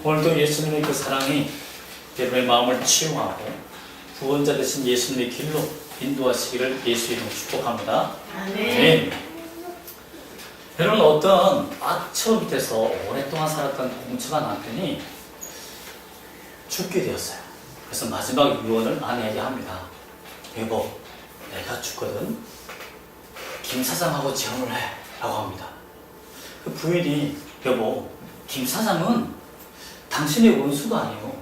오늘도 예수님의 그 사랑이 여러분의 마음을 치유하고 구원자 되신 예수님의 길로 인도하시기를 예수 이름으로 축복합니다. 아멘. 여러분, 어떤 악처 밑에서 오랫동안 살았던 공처가 남편이 죽게 되었어요. 그래서 마지막 유언을 아내에게 합니다. 여보, 내가 죽거든 김 사장하고 재혼을 해 라고 합니다. 그 부인이, 여보, 김 사장은 당신의 원수가 아니고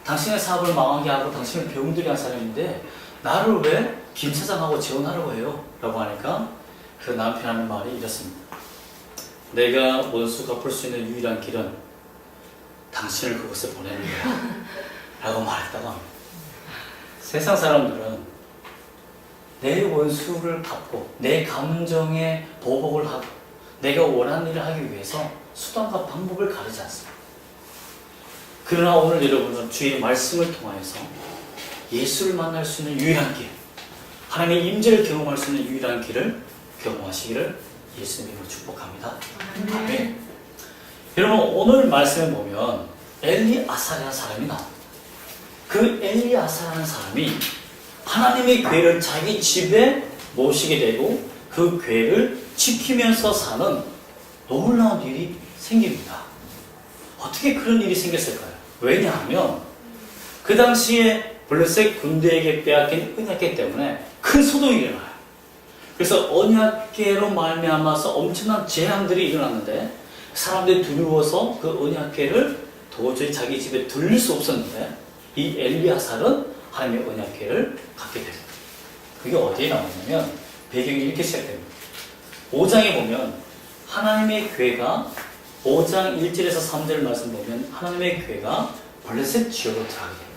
당신의 사업을 망하게 하고 당신을 병들게 한 사람인데 나를 왜 김 사장하고 재혼하려고 해요? 라고 하니까 그 남편 하는 말이 이렇습니다. 내가 원수 갚을 수 있는 유일한 길은 당신을 그곳에 보내는 거야 라고 말했다고 합니다. 세상 사람들은 내 원수를 갚고 내 감정에 보복을 하고 내가 원하는 일을 하기 위해서 수단과 방법을 가리지 않습니다. 그러나 오늘 여러분은 주의 말씀을 통하여서 예수를 만날 수 있는 유일한 길, 하나님의 임재를 경험할 수 있는 유일한 길을 경험하시기를 예수님으로 축복합니다. 아멘. 여러분, 오늘 말씀에 보면 엘리아사라는 사람이 나옵니다. 그 엘리아사라는 사람이 하나님의 궤를 자기 집에 모시게 되고 그 궤를 지키면서 사는 놀라운 일이 생깁니다. 어떻게 그런 일이 생겼을까요? 왜냐하면 그 당시에 블레셋 군대에게 빼앗긴 언약궤 때문에 큰 소동이 일어나요. 그래서 언약궤로 말미암아서 엄청난 재앙들이 일어났는데 사람들이 두려워서 그 언약궤를 도저히 자기 집에 들릴 수 없었는데 이 엘리야살은 하나님의 언약궤를 갖게 됩니다. 그게 어디에 나오냐면 배경이 이렇게 시작됩니다. 5장에 보면 하나님의 궤가 5장 1절에서 3절 말씀 보면 하나님의 궤가 블레셋 지역으로 들어가게 됩니다.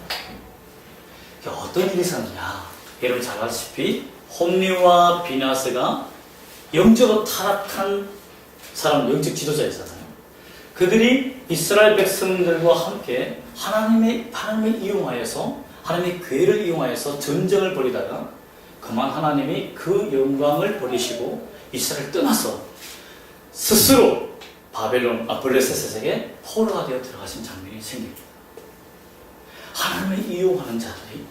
어떤 일이 있었느냐? 여러분 잘 아시다시피 홈리와 비나스가 영적으로 타락한 사람, 영적 지도자였잖아요. 그들이 이스라엘 백성들과 함께 하나님을 이용하여서 하나님의 궤를 이용하여서 전쟁을 벌이다가 그만 하나님이 그 영광을 버리시고 이스라엘을 떠나서 스스로 블레셋에게 포로가 되어 들어가신 장면이 생깁니다. 하나님을 이용하는 자들이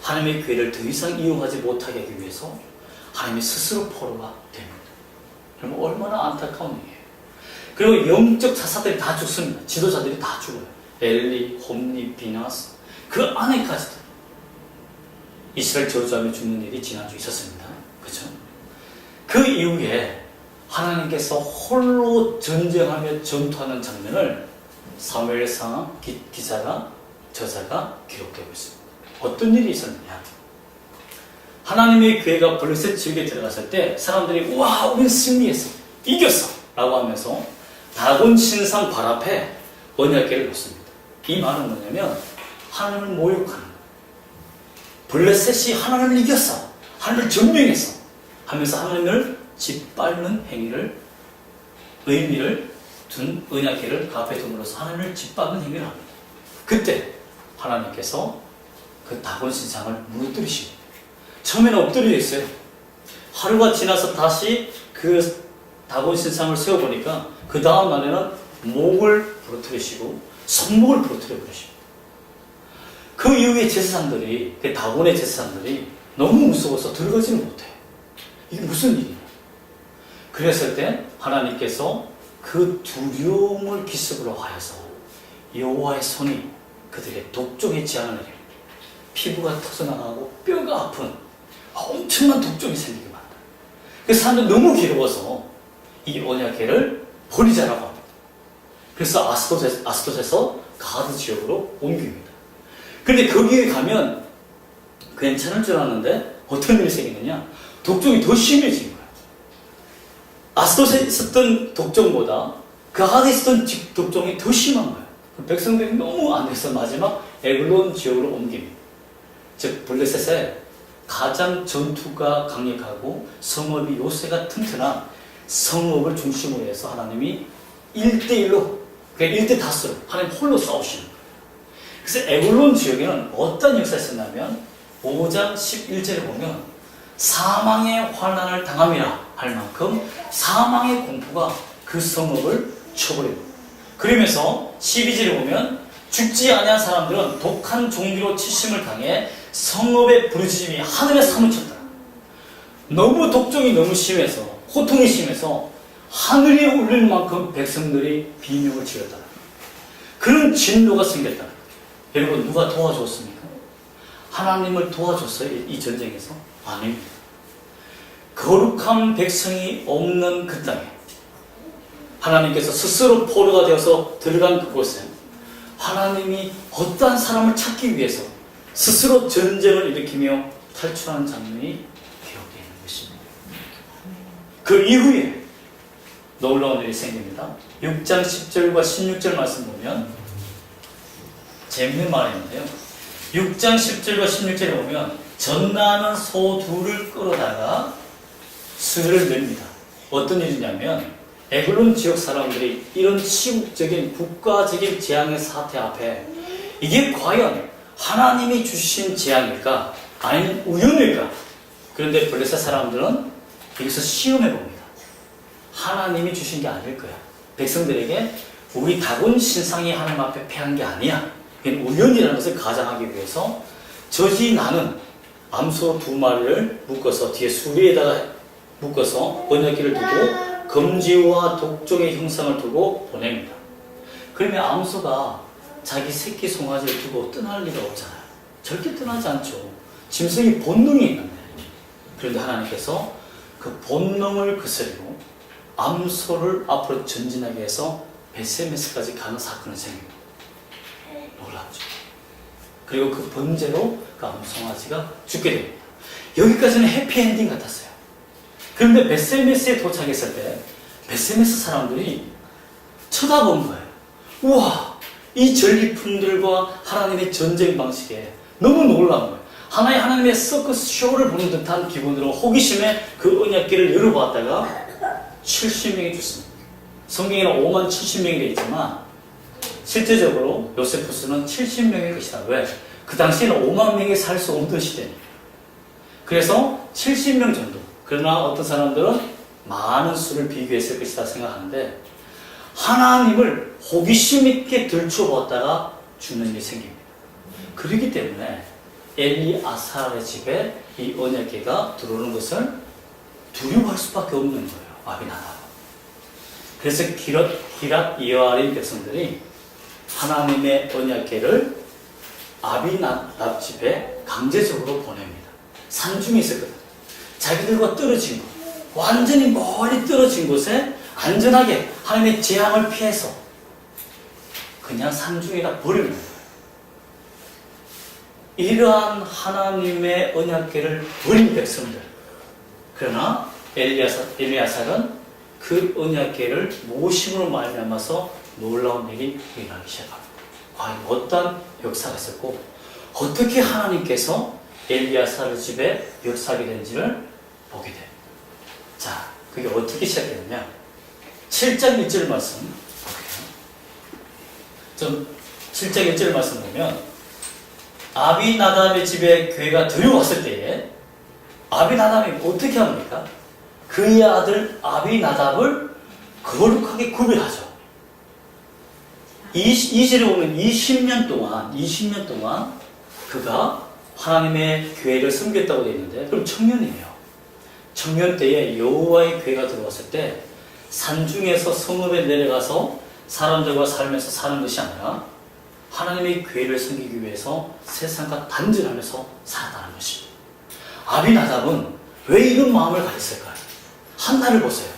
하나님의 궤를 더 이상 이용하지 못하게 하기 위해서 하나님이 스스로 포로가 됩니다. 여러분, 얼마나 안타까운 일이에요. 그리고 영적 사사들이 다 죽습니다. 지도자들이 다 죽어요. 엘리, 홈리, 비나스, 그 안에까지도 이스라엘 저주하며 죽는 일이 지난주에 있었습니다. 그렇죠? 그 이후에 하나님께서 홀로 전쟁하며 전투하는 장면을 사무엘상 저자가 기록되고 있습니다. 어떤 일이 있었느냐? 하나님의 궤가 블레셋 지역에 들어갔을 때 사람들이 와, 우린 승리했어, 이겼어 라고 하면서 다곤 신상 발 앞에 언약궤를 놓습니다. 이 말은 뭐냐면 하나님을 모욕하는 거예요. 블레셋이 하나님을 이겼어, 하나님을 점령했어 하면서 하나님을 짓밟는 행위를, 의미를 둔 언약궤를 그 앞에 둠으로써 하나님을 짓밟는 행위를 합니다. 그때 하나님께서 그 다곤 신상을 무너뜨리시고 처음에는 엎드려 있어요. 하루가 지나서 다시 그 다곤 신상을 세워보니까 그 다음 날에는 목을 부러뜨리시고 손목을 부러뜨려 버리시고 그 이후에 제사장들이, 그 다곤의 제사장들이 너무 무서워서 들어가지는 못해요. 이게 무슨 일이냐? 그랬을 때 하나님께서 그 두려움을 기습으로 하여서 여호와의 손이 그들의 독종의 재앙을 내립니다. 피부가 터져나가고 뼈가 아픈 엄청난 독종이 생기게 만들어요. 그래서 사람들이 너무 괴로워서 이 언약궤를 버리자라고 합니다. 그래서 아스돗에서 가드 지역으로 옮깁니다. 그런데 거기에 가면 괜찮을 줄 알았는데 어떤 일이 생기느냐? 독종이 더 심해진 거예요. 아스돗에 있었던 독종보다 그 안에 있었던 독종이 더 심한 거예요. 백성들이 너무 안 돼서 마지막 에글론 지역으로 옮깁니다. 즉 블레셋에 가장 전투가 강력하고 성읍이 요새가 튼튼한 성읍을 중심으로 해서 하나님이 1대1로, 그러니까 1대5로 하나님 홀로 싸우시는 거예요. 그래서 에글론 지역에는 어떤 역사가 있었냐면 5장 11절에 보면 사망의 환난을 당함이라 할 만큼 사망의 공포가 그 성읍을 쳐버립니다. 그러면서 12절에 보면 죽지 아니한 사람들은 독한 종기로 치심을 당해 성읍의 부르짖음이 하늘에 사무쳤다. 너무 독종이 너무 심해서 고통이 심해서 하늘이 울릴 만큼 백성들이 비명을 지렀다. 그런 진노가 생겼다. 여러분 누가 도와줬습니까? 하나님을 도와줬어요? 이 전쟁에서? 아닙니다. 거룩한 백성이 없는 그 땅에 하나님께서 스스로 포로가 되어서 들어간 그곳에 하나님이 어떠한 사람을 찾기 위해서 스스로 전쟁을 일으키며 탈출하는 장면이 기록되어 있는 것입니다. 그 이후에 놀라운 일이 생깁니다. 6장 10절과 16절 말씀 보면 재밌는 말인데요. 6장 10절과 16절에 보면 전나는 소 둘을 끌어다가 수를 냅니다. 어떤 일이냐면 에글론 지역 사람들이 이런 시국적인 국가적인 재앙의 사태 앞에 이게 과연 하나님이 주신 재앙일까? 아니면 우연일까? 그런데 블레셋 사람들은 여기서 시험해 봅니다. 하나님이 주신 게 아닐 거야. 백성들에게 우리 다곤 신상이 하나님 앞에 패한 게 아니야. 이건 우연이라는 것을 가정하기 위해서 저지 나는 암소 2마리를 묶어서 뒤에 수레에다가 묶어서 언약궤를 두고 검지와 독종의 형상을 두고 보냅니다. 그러면 암소가 자기 새끼 송아지를 두고 떠날 리가 없잖아요. 절대 떠나지 않죠. 짐승이 본능이 있는데. 그런데 하나님께서 그 본능을 거스리고 암소를 앞으로 전진하게 해서 베세메스까지 가는 사건을 생깁니다. 놀랍죠. 그리고 그 번제로 그 암송아지가 죽게 됩니다. 여기까지는 해피엔딩 같았어요. 그런데 베세메스에 도착했을 때 베세메스 사람들이 쳐다본 거예요. 우와, 이 전리품들과 하나님의 전쟁 방식에 너무 놀라운 거예요. 하나님의 서커스 쇼를 보는 듯한 기분으로 호기심에 그 언약궤를 열어봤다가 70명이 죽습니다. 성경에는 5만 70명이 되어 있지만 실제적으로 요세푸스는 70명의 것이다. 왜? 그 당시에는 5만 명이 살 수 없는 시대니까. 그래서 70명 정도. 그러나 어떤 사람들은 많은 수를 비교했을 것이다 생각하는데 하나님을 호기심 있게 들춰보았다가 죽는 일이 생깁니다. 그렇기 때문에 엘리아살의 집에 이 언약궤가 들어오는 것을 두려워할 수밖에 없는 거예요. 아비나답. 그래서 기랏 이어아린 백성들이 하나님의 언약궤를 아비나답 집에 강제적으로 보냅니다. 산중에 있었거든요. 자기들과 떨어진 곳, 완전히 멀리 떨어진 곳에 안전하게 하나님의 재앙을 피해서 그냥 산중에다 버리는 거예요. 이러한 하나님의 언약궤를 버린 백성들. 그러나 엘리야살은 그 언약궤를 모심으로 말미암아서 놀라운 일이 일어나기 시작합니다. 과연 어떤 역사가 있었고 어떻게 하나님께서 엘리야살 집에 역사하게 된지를 보게 됩니다. 자, 그게 어떻게 시작되느냐? 7장 1절 말씀 볼게요. 좀 7장 1절 말씀 보면 아비나답의 집에 괴가 들어왔을 때에 아비나답이 어떻게 합니까? 그의 아들 아비나답을 거룩하게 구별하죠. 2절에 보면 20년 동안 그가 하나님의 궤를 섬겼다고 되어 있는데 그럼 청년이에요. 청년 때에 여호와의 궤가 들어왔을 때 산중에서 성읍에 내려가서 사람들과 살면서 사는 것이 아니라 하나님의 궤를 섬기기 위해서 세상과 단절하면서 살았다는 것입니다. 아비나답은 왜 이런 마음을 가졌을까요? 한나를 보세요.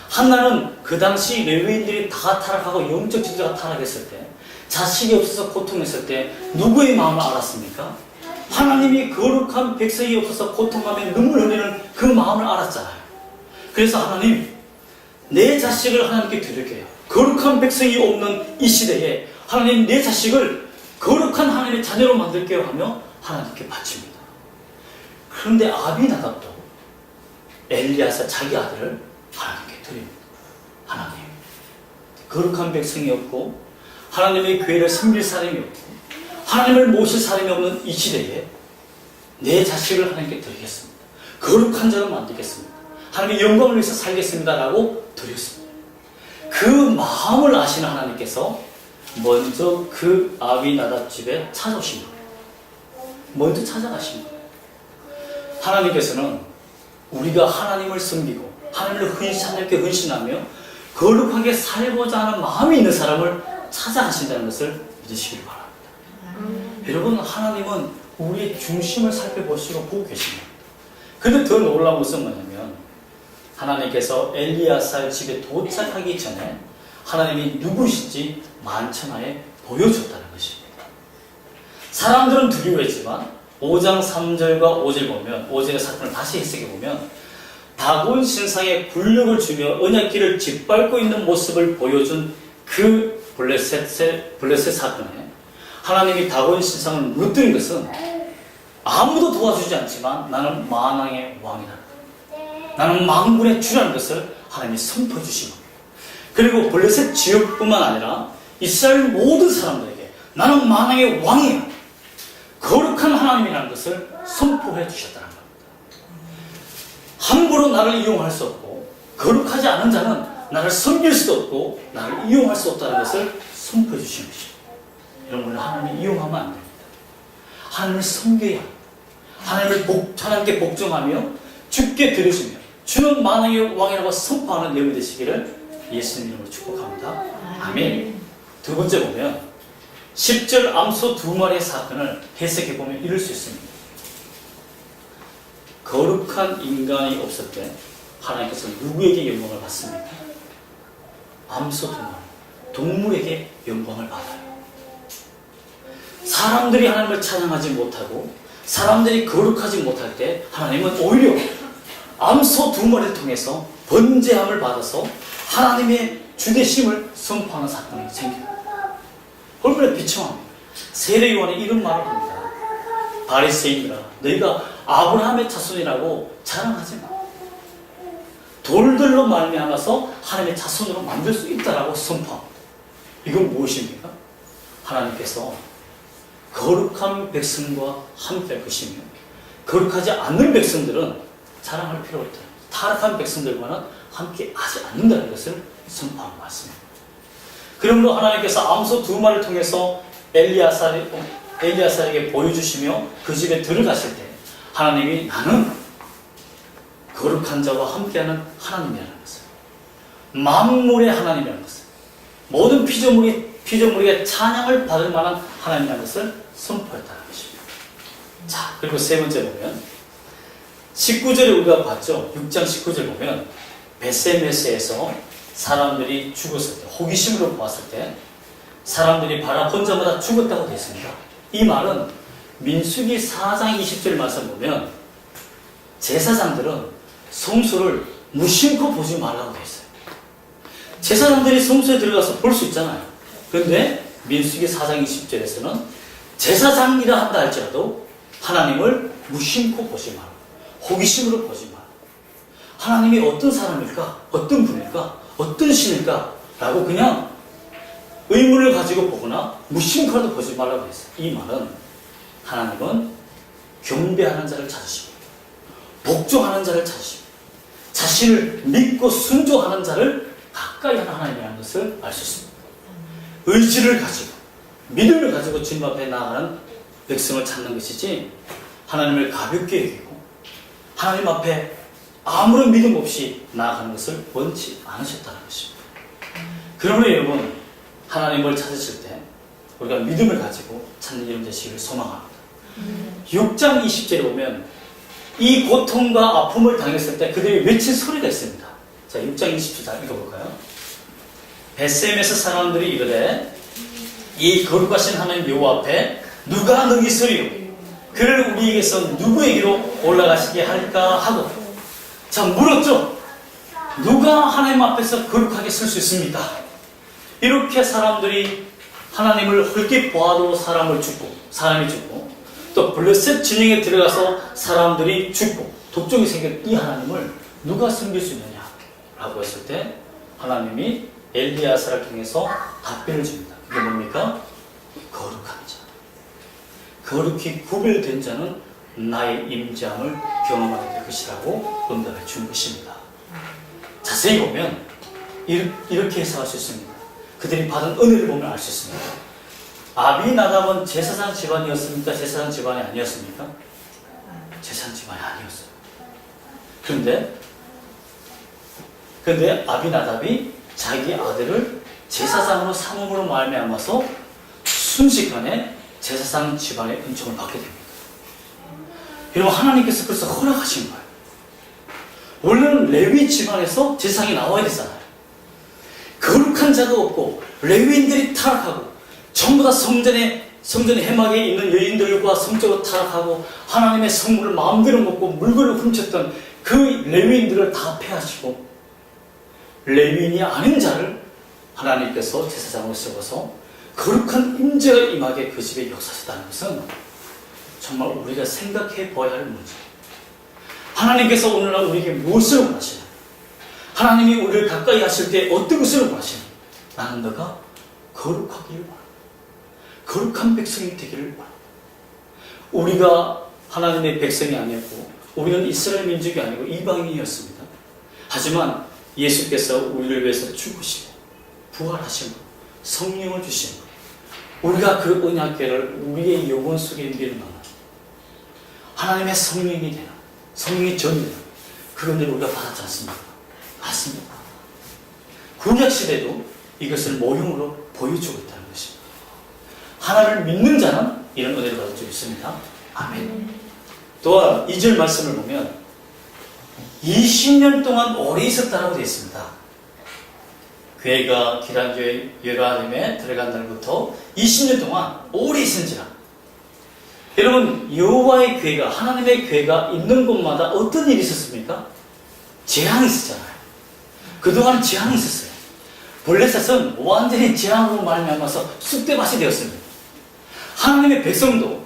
한나는 그 당시 레위인들이 다 타락하고 영적 지도자가 타락했을 때 자식이 없어서 고통했을 때 누구의 마음을 알았습니까? 하나님이 거룩한 백성이 없어서 고통하며 눈물 흘리는 그 마음을 알았잖아요. 그래서 하나님, 내 자식을 하나님께 드릴게요. 거룩한 백성이 없는 이 시대에 하나님 내 자식을 거룩한 하나님의 자녀로 만들게요 하며 하나님께 바칩니다. 그런데 아비나답도 엘리야사 자기 아들을 하나님께 드립니다. 하나님, 거룩한 백성이 없고 하나님의 교회를 섬길 사람이 없고 하나님을 모실 사람이 없는 이 시대에 내 자식을 하나님께 드리겠습니다. 거룩한 자로 만들겠습니다. 하나님의 영광을 위해서 살겠습니다 라고 드렸습니다. 그 마음을 아시는 하나님께서 먼저 그 아비나답 집에 찾아오신 거예요. 먼저 찾아가신 거예요. 하나님께서는 우리가 하나님을 섬기고 하나님께 헌신하며 거룩하게 살고자 하는 마음이 있는 사람을 찾아가신다는 것을 믿으시길 바랍니다. 여러분, 하나님은 우리의 중심을 살펴보시고 보고 계십니다. 그런데 더 놀라운 것은 뭐냐면 하나님께서 엘리야살 집에 도착하기 전에 하나님이 누구신지 만천하에 보여줬다는 것입니다. 사람들은 두려워했지만 5장 3절과 5절 보면 5절의 사건을 다시 해석해 보면 다곤 신상에 굴력을 주며 언약궤를 짓밟고 있는 모습을 보여준 그 블레셋 사건에 하나님이 다곤 신상을 무너뜨린 것은 아무도 도와주지 않지만 나는 만왕의 왕이다, 나는 만군의 주라는 것을 하나님이 선포해 주신 겁니다. 그리고 블레셋 지역뿐만 아니라 이스라엘 모든 사람들에게 나는 만왕의 왕이야, 거룩한 하나님이라는 것을 선포해 주셨다는 겁니다. 함부로 나를 이용할 수 없고 거룩하지 않은 자는 나를 섬길 수도 없고 나를 이용할 수 없다는 것을 선포해 주신 것입니다. 여러분, 하나님을 이용하면 안 됩니다. 하나님을 섬겨야 합니다. 하나님께 복종하며 주께 드리시며 주는 만왕의 왕이라고 선포하는 여러분 되시기를 예수님 이름으로 축복합니다. 아멘. 두 번째 보면 10절 암소 두 마리의 사건을 해석해 보면 이럴 수 있습니다. 거룩한 인간이 없을 때 하나님께서 누구에게 영광을 받습니까? 암소 두 마리, 동물에게 영광을 받아요. 사람들이 하나님을 찬양하지 못하고 사람들이 거룩하지 못할 때 하나님은 오히려 암소 두 마리를 통해서 번제함을 받아서 하나님의 주되심을 선포하는 사건이 생겨요. 얼마나 비참합니까? 세례요한이 이런 말을 합니다. 바리새인들아, 너희가 아브라함의 자손이라고 자랑하지 마. 돌들로 말미암아서 하나님의 자손으로 만들 수 있다라고 선포합니다. 이건 무엇입니까? 하나님께서 거룩한 백성과 함께 할 것이며 거룩하지 않는 백성들은 자랑할 필요가 없다. 타락한 백성들과는 함께 하지 않는다는 것을 선포한 말씀입니다. 그러므로 하나님께서 암소 두 마리를 통해서 엘리야살에게 보여주시며 그 집에 들어가실 때 하나님이 나는 거룩한 자와 함께하는 하나님이라는 것을, 만물의 하나님이라는 것을, 모든 피조물에게 찬양을 받을 만한 하나님이라는 것을 선포했다는 것입니다. 자, 그리고 세 번째 보면 19절에 우리가 봤죠. 6장 19절 보면 베세메스에서 사람들이 죽었을 때, 호기심으로 보았을 때 사람들이 바라본 자마다 죽었다고 되어 있습니다. 이 말은 민수기 4장 20절 말씀 보면 제사장들은 성소를 무심코 보지 말라고 되어 있어요. 제사장들이 성소에 들어가서 볼 수 있잖아요. 그런데 민수기 4장 20절에서는 제사장이라 한다 할지라도 하나님을 무심코 보지 마라, 호기심으로 보지 마라. 하나님이 어떤 사람일까? 어떤 분일까? 어떤 신일까? 라고 그냥 의문을 가지고 보거나 무심코라도 보지 말라고 했어요. 이 말은 하나님은 경배하는 자를 찾으시고 복종하는 자를 찾으시고 자신을 믿고 순종하는 자를 가까이 하는 하나님이라는 것을 알 수 있습니다. 의지를 가지고 믿음을 가지고 주님 앞에 나아가는 백성을 찾는 것이지 하나님을 가볍게 여기고 하나님 앞에 아무런 믿음 없이 나아가는 것을 원치 않으셨다는 것입니다. 그러므로 여러분, 하나님을 찾으실 때 우리가 믿음을 가지고 찾는 이름 되시기를 소망합니다. 6장 20절에 보면 이 고통과 아픔을 당했을 때 그들이 외친 소리가 있습니다. 자, 6장 20절 잘 읽어볼까요? 베셈에서 사람들이 이르되 이 거룩하신 하나님 여호와 앞에 누가 능히 서리요? 그를 우리에게서 누구에게로 올라가시게 할까 하고, 자, 물었죠. 누가 하나님 앞에서 거룩하게 설 수 있습니까? 이렇게 사람들이 하나님을 헐게 보아도 사람이 죽고 또 블레셋 진영에 들어가서 사람들이 죽고 독종이 생긴 이 하나님을 누가 섬길 수 있느냐 라고 했을 때 하나님이 엘리야사를 통해서 답변을 줍니다. 그게 뭡니까? 거룩한 자, 거룩히 구별된 자는 나의 임재함을 경험하게 될 것이라고 응답해 준 것입니다. 자세히 보면 이렇게 해석할 수 있습니다. 그들이 받은 은혜를 보면 알 수 있습니다. 아비나답은 제사장 집안이었습니까? 제사장 집안이 아니었습니까? 제사장 집안이 아니었어요. 그런데 아비나답이 자기 아들을 제사장으로 삼음으로 말미암아서 순식간에 제사장 집안의 은총을 받게 됩니다. 여러분, 하나님께서 그래서 허락하신 거예요. 원래는 레위 집안에서 제사장이 나와야 되잖아요. 거룩한 자가 없고 레위인들이 타락하고 전부 다 성전의 해막에 있는 여인들과 성적으로 타락하고 하나님의 성물을 마음대로 먹고 물건을 훔쳤던 그 레위인들을 다 폐하시고 레위인이 아닌 자를 하나님께서 제사장으로 세워서 거룩한 임재가 임하게 그 집에 역사하셨다는 것은 정말 우리가 생각해 봐야 할 문제예요. 하나님께서 오늘날 우리에게 무엇을 원하시나? 하나님이 우리를 가까이 하실 때 어떤 것을 원하시나? 나는 너가 거룩하기를 원한다. 거룩한 백성이 되기를 원한다. 우리가 하나님의 백성이 아니었고 우리는 이스라엘 민족이 아니고 이방인이었습니다. 하지만 예수께서 우리를 위해서 죽으시고 부활하시고 성령을 주시고 우리가 그 언약궤를 우리의 영혼 속에 있는 하나님의 성령이 되는 성령이 전되는 그런 일을 우리가 받았지 않습니까? 맞습니다. 구약시대도 이것을 모형으로 보여주고 있다는 것입니다. 하나님을 믿는 자는 이런 은혜를 받을 수 있습니다. 아멘. 또한 2절 말씀을 보면 20년 동안 오래 있었다라고 되어 있습니다. 교회가 기란교회 예루살렘에 들어간 날부터 20년 동안 오래 있은지라. 여러분, 여호와의 교회가 하나님의 교회가 있는 곳마다 어떤 일이 있었습니까? 재앙이 있었잖아요. 그동안 재앙이 있었어요. 블레셋은 완전히 재앙으로 말미암아서 쑥대밭이 되었습니다. 하나님의 백성도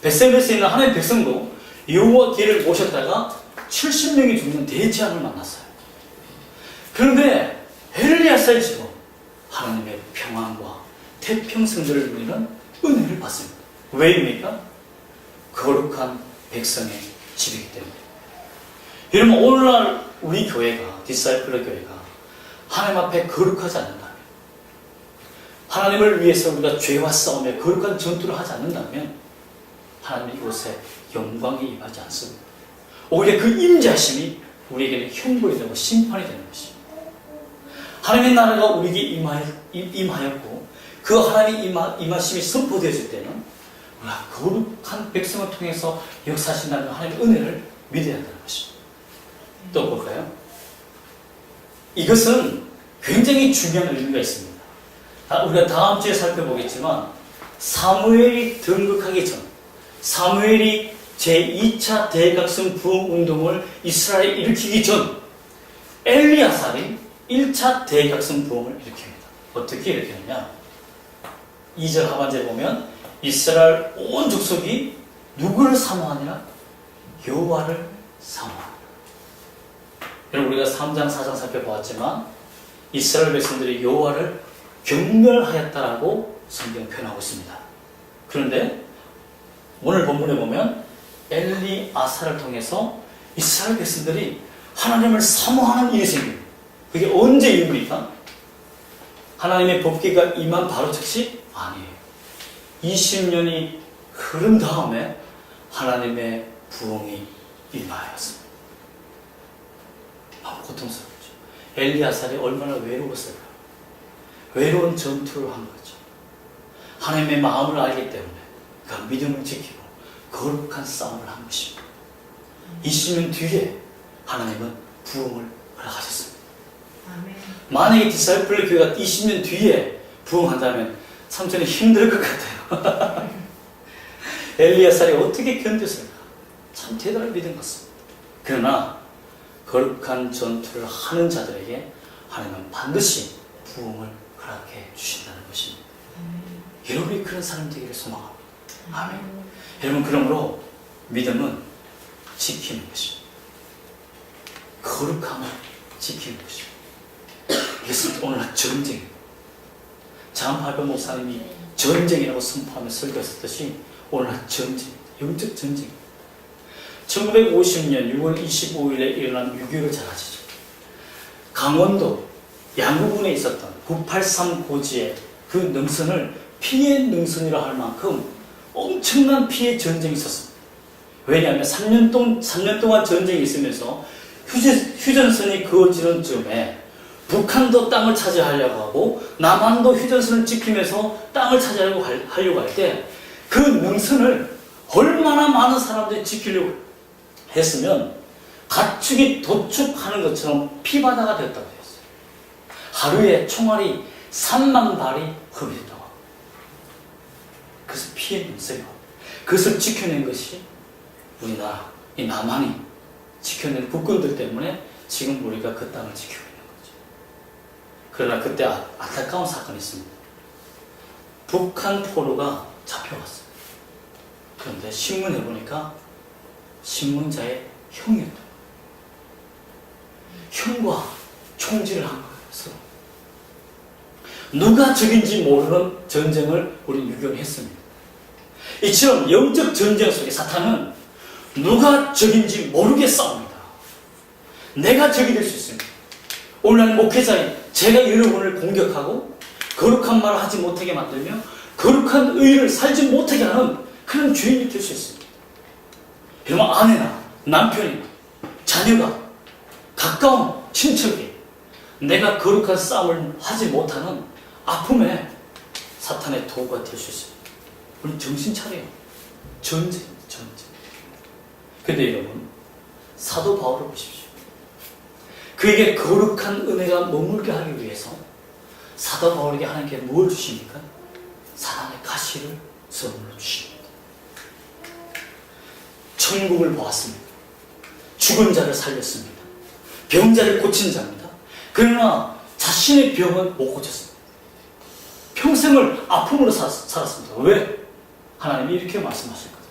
베세메스에 있는 하나님의 백성도 여호와 교회를 모셨다가 70명이 죽는 대재앙을 만났어요. 그런데 엘리야사의 집은 하나님의 평안과 태평성들을 누리는 은혜를 받습니다. 왜입니까? 거룩한 백성의 집이기 때문에. 여러분, 오늘날 우리 교회가 디사이플러 교회가 하나님 앞에 거룩하지 않는다면, 하나님을 위해서 우리가 죄와 싸우며 거룩한 전투를 하지 않는다면 하나님 이곳에 영광이 임하지 않습니다. 오히려 그 임재하심이 우리에게는 형벌이 되고 심판이 되는 것입니다. 하나님의 나라가 우리에게 임하였고 그 하나님의 임하심이 선포되어질 때는 우리가 거룩한 백성을 통해서 역사하신다는 하나님의 은혜를 믿어야 한다는 것입니다. 또 볼까요? 이것은 굉장히 중요한 의미가 있습니다. 우리가 다음 주에 살펴보겠지만 사무엘이 등극하기 전, 사무엘이 제2차 대각성 부흥 운동을 이스라엘에 일으키기 전 엘리야살이 1차 대각성 부흥을 일으킵니다. 어떻게 일으켰느냐? 2절 하반절에 보면 이스라엘 온 족속이 누구를 사모하느냐? 여호와를 사모합니다. 여러분, 우리가 3장 4장 살펴보았지만 이스라엘 백성들이 여호와를 경멸하였다라고 성경 표현하고 있습니다. 그런데 오늘 본문에 보면 엘리아사를 통해서 이스라엘 백성들이 하나님을 사모하는 일이 생깁니다. 그게 언제 일입니까? 하나님의 법궤가 임한 바로 즉시 아니에요. 20년이 흐른 다음에 하나님의 부흥이 임하였습니다. 고통스럽죠. 엘리야살이 얼마나 외로웠을까요? 외로운 전투를 한 거죠. 하나님의 마음을 알기 때문에 그 믿음을 지키고 거룩한 싸움을 한 것입니다. 20년 뒤에 하나님은 부흥을 허락하셨습니다. 만약에 디사이플 교회가 20년 뒤에 부흥한다면 삼촌이 힘들 것 같아요. 엘리야살이 어떻게 견뎠을까? 참 대단한 믿음 같습니다. 그러나 거룩한 전투를 하는 자들에게 하나님은 반드시 부흥을 허락해 주신다는 것입니다. 여러분이 그런 사람 되기를 소망합니다. 아멘. 여러분, 그러므로 믿음은 지키는 것입니다. 거룩함을 지키는 것입니다. 이것은 오늘날 전쟁입니다. 장팔배 목사님이 전쟁이라고 선포하며 설교했듯이 오늘날 전쟁입니다. 영적 전쟁입니다. 1950년 6월 25일에 일어난 6.25를 잘 아시죠? 강원도 양구군에 있었던 983 고지의 그 능선을 피해 능선이라 할 만큼 엄청난 피해 전쟁이 있었습니다. 왜냐하면 3년 동안 전쟁이 있으면서 휴전선이 그어지는 즈음에 북한도 땅을 차지하려고 하고 남한도 휴전선을 지키면서 땅을 차지하려고 할 때 그 능선을 얼마나 많은 사람들이 지키려고 했으면 가축이 도축하는 것처럼 피바다가 되었다고 했어요. 하루에 총알이 3만 발이 흡입했다고. 그래서 피해 능선이요. 그것을 지켜낸 것이 우리나라, 이 남한이 지켜낸 국군들 때문에 지금 우리가 그 땅을 지키고 있는 거죠. 그러나 그때 안타까운 사건이 있습니다. 북한 포로가 잡혀갔어요. 그런데 신문에 보니까 신문자의 형이었다. 형과 총질을 한 거예요. 서로. 누가 적인지 모르는 전쟁을 우리는 유경했습니다. 이처럼 영적 전쟁 속에 사탄은 누가 적인지 모르게 싸웁니다. 내가 적이 될 수 있습니다. 오늘날 목회자인 제가 여러분을 공격하고 거룩한 말을 하지 못하게 만들며 거룩한 의를 살지 못하게 하는 그런 죄인이 될 수 있습니다. 여러분, 아내나 남편이나 자녀가 가까운 친척이 내가 거룩한 싸움을 하지 못하는 아픔에 사탄의 도구가 될 수 있습니다. 우리 정신 차려요. 전쟁입니다. 전쟁. 근데 여러분, 사도 바울을 보십시오. 그에게 거룩한 은혜가 머물게 하기 위해서 사도 바울에게 하나님께 무엇을 주십니까? 사단의 가시를 선물로 주십니다. 천국을 보았습니다. 죽은 자를 살렸습니다. 병자를 고친 자입니다. 그러나 자신의 병은 못 고쳤습니다. 평생을 아픔으로 살았습니다. 왜? 하나님이 이렇게 말씀하셨거든요.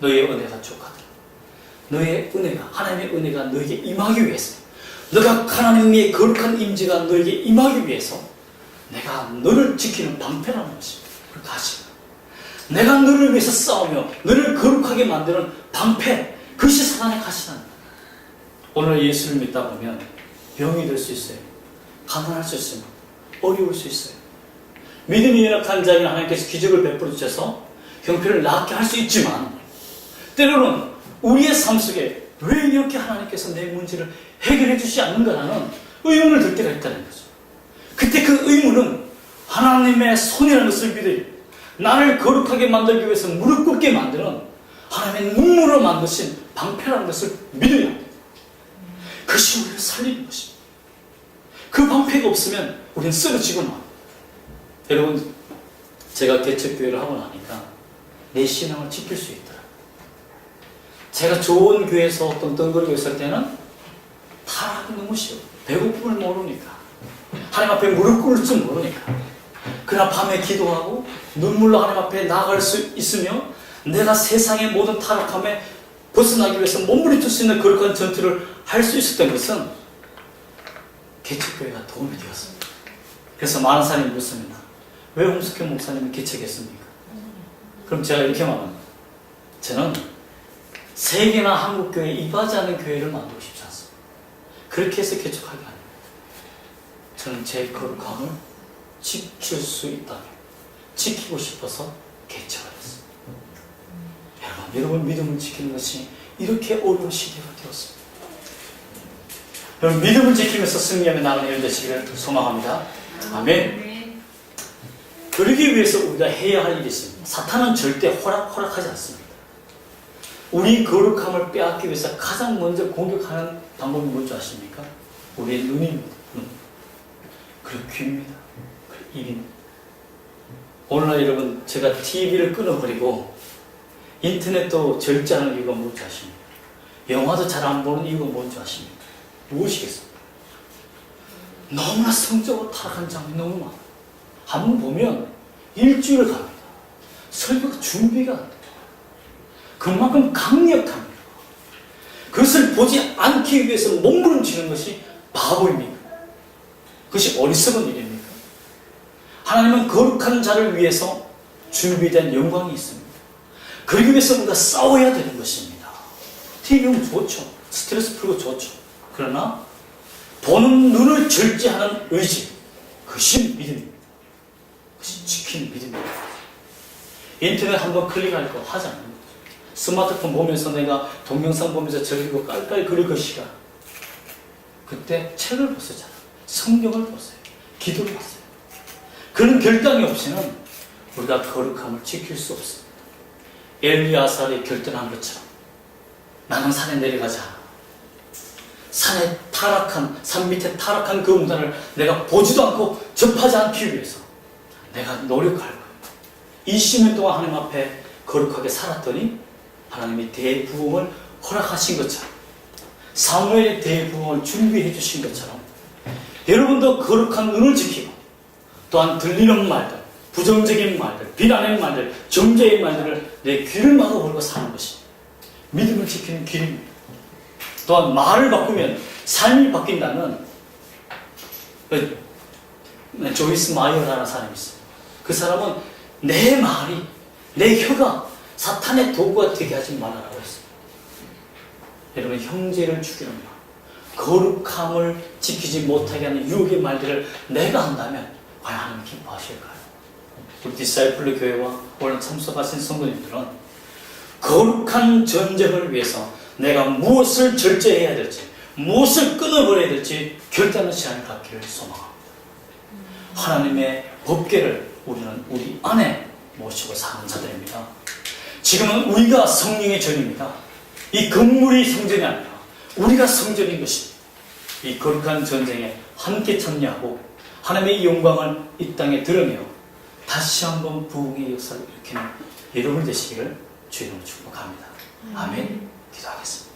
너의 은혜가 족하다. 너의 은혜가, 하나님의 은혜가 너에게 임하기 위해서, 너가 하나님의 거룩한 임재가 너에게 임하기 위해서 내가 너를 지키는 방패라는 것입니다. 그 가시. 내가 너를 위해서 싸우며 너를 거룩하게 만드는 방패, 그것이 사단의 가시랍니다. 오늘 예수를 믿다 보면 병이 될 수 있어요. 가난할 수 있어요. 어려울 수 있어요. 믿음이 연약한 자에게 하나님께서 기적을 베풀어 주셔서 형편을 낫게 할 수 있지만 때로는 우리의 삶 속에 왜 이렇게 하나님께서 내 문제를 해결해 주시지 않는가라는 의문을 들 때가 있다는 거죠. 그때 그 의문은 하나님의 손이라는 것을 믿어요. 나를 거룩하게 만들기 위해서 무릎 꿇게 만드는 하나님의 눈물로 만드신 방패라는 것을 믿어야 합니다. 그것이 우리를 살리는 것입니다. 그 방패가 없으면 우리는 쓰러지고 맙니다. 여러분, 제가 개척교회를 하고 나니까 내 신앙을 지킬 수 있더라. 제가 좋은 교회에서 어떤 덩그러고 있을 때는 타락이 너무 쉬워. 배고픔을 모르니까, 하나님 앞에 무릎 꿇을 줄 모르니까, 그러나 밤에 기도하고 눈물로 하나님 앞에 나아갈 수 있으며 내가 세상의 모든 타락함에 벗어나기 위해서 몸부림칠 수 있는 거룩한 전투를 할 수 있었던 것은 개척교회가 도움이 되었습니다. 그래서 많은 사람이 묻습니다. 왜 홍숙현 목사님은 개척했습니까? 그럼 제가 이렇게 말합니다. 저는 세계나 한국교회에 입하지 않는 교회를 만들고 싶지 않습니다. 그렇게 해서 개척하기 아닙니다. 저는 제 거룩함을 지킬 수 있다면 지키고 싶어서 개척을 했습니다. 여러분 믿음을 지키는 것이 이렇게 어려운 시대가 되었습니다. 여러분, 믿음을 지키면서 승리하며 나가는 일 되시기를 소망합니다. 아멘. 그러기 위해서 우리가 해야 할 일이 있습니다. 사탄은 절대 허락하지 않습니다. 우리 거룩함을 빼앗기 위해서 가장 먼저 공격하는 방법이 뭔지 아십니까? 우리의 눈입니다. 눈. 그리고 귀입니다. 그리고 입입니다. 오늘날 여러분, 제가 TV를 끊어버리고 인터넷도 절제하는 이유가 뭔지 아십니까? 영화도 잘 안 보는 이유가 뭔지 아십니까? 무엇이겠습니까? 너무나 성적으로 타락한 장면이 너무 많아요. 한번 보면 일주일을 갑니다. 설교가 준비가 안 돼요. 그만큼 강력합니다. 그것을 보지 않기 위해서 몸부림치는 것이 바보입니까? 그것이 어리석은 일입니까? 하나님은 거룩한 자를 위해서 준비된 영광이 있습니다. 그러기 위해서 우리가 싸워야 되는 것입니다. TV 보면 좋죠. 스트레스 풀고 좋죠. 그러나 보는 눈을 절제하는 의지, 그것이 믿음입니다. 그것이 지키는 믿음입니다. 인터넷 한번 클릭할 거 하지 않는 거죠. 스마트폰 보면서 내가 동영상 보면서 즐기고 깔깔 그럴 것이가 그때 책을 보세요. 성경을 보세요. 기도를 하세요. 그런 결단이 없이는 우리가 거룩함을 지킬 수 없습니다. 엘리야살이 결단한 것처럼 나는 산에 내려가지 않아. 산 밑에 타락한 그 문단을 내가 보지도 않고 접하지 않기 위해서 내가 노력할 거예요. 20년 동안 하나님 앞에 거룩하게 살았더니 하나님이 대부흥을 허락하신 것처럼, 사무엘의 대부흥을 준비해 주신 것처럼 여러분도 거룩한 눈을 지키고 또한 들리는 말들, 부정적인 말들, 비난의 말들, 정죄의 말들을 내 귀를 막아버리고 사는 것이 믿음을 지키는 길입니다. 또한 말을 바꾸면 삶이 바뀐다는 조이스 마이어라는 사람이 있어요. 그 사람은 내 말이, 내 혀가 사탄의 도구가 되게 하지 말아라고 했어요. 여러분, 형제를 죽이는 말, 거룩함을 지키지 못하게 하는 유혹의 말들을 내가 한다면 과연 하나님 기뻐하실까요? 우리 디사이플 교회와 오늘 참석하신 성도님들은 거룩한 전쟁을 위해서 내가 무엇을 절제해야 될지, 무엇을 끊어버려야 될지 결단하는 시간을 갖기를 소망합니다. 하나님의 법궤를 우리는 우리 안에 모시고 사는 자들입니다. 지금은 우리가 성령의 전입니다. 이 건물이 성전이 아니라 우리가 성전인 것입니다. 이 거룩한 전쟁에 함께 참여하고 하나님의 영광을 이 땅에 드러내어 다시 한번 부흥의 역사를 일으키는 여러분 되시기를 주님으로 축복합니다. 아멘. 기도하겠습니다.